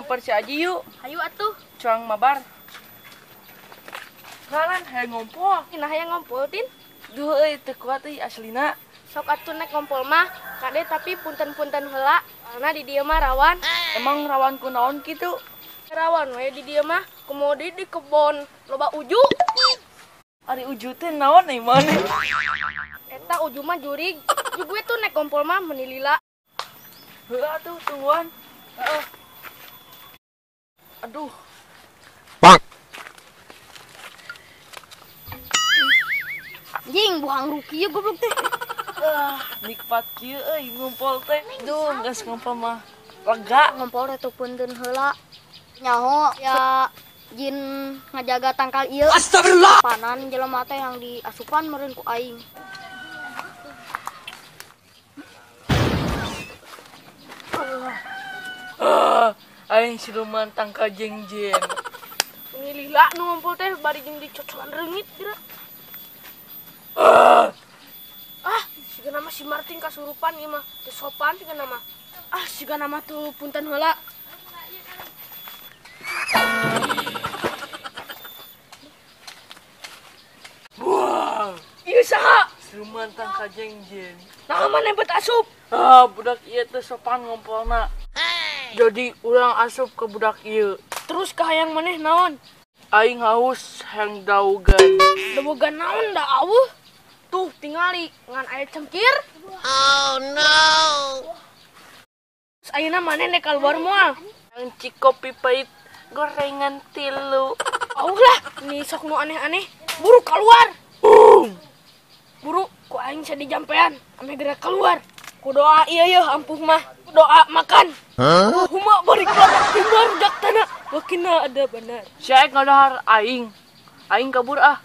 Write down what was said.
nyamper si Aji yuk. Hayu atuh. Cuang mabar. Ngalan hayang ngompol. Nah hayang ngompol tin. Duh teu kuat aslina. Sok atuh naik ngompol mah. Kade tapi punten-punten heula. Karena di dieu mah rawan. Emang rawan kunaon kitu? Rawan we di dieu mah. Kemudian di kebon loba uju. Ari uju teh naon euy maneh? Eta uju mah jurig. Gue tuh naik ngompol mah menilila. Heula atuh tungguan. Heeh. Aduh. Jing buang ruki ya goblok teh. Nikmat kieu euy ngumpul teh. Duh, geus ngumpul mah lega. Ngompol ratu punten heula. Nyaho ya jin ngajaga tangkal ieu. Astagfirullah. Panan jelema teh yang diasupan meureun ku aing. Aing siluman tangka jengjen. Nilila nu ngumpul teh bari jeung dicocolan reungit kira. Siga nama si Martin kasurupan ieu mah teu sopan siga nama. Siga nama tuh punten heula. Wah, Ieu saha? siluman tangka jengjen. Nah mana bet asup? Budak ieu teh sopan ngompolna. Jadi urang asup ke budak ieu. Terus kahayang maneh naon? Aing haus hayang daugan. Debogan naon da aweuh? Tuh tingali ngan aya cengkir. Oh no. Ayeuna maneh nek keluar moal. Yang cikopi pahit gorengan 3. Lah, ini sok nu aneh-aneh. Buru keluar. Buru ku aing bisa dijampean. Ame gerak keluar. Ku doa ieu ampuh mah. Ku doa makan. Huma bari kelapa timbar jak tanah. Wakina ada benar. Si Aing ngadahar aing. Aing kabur ah.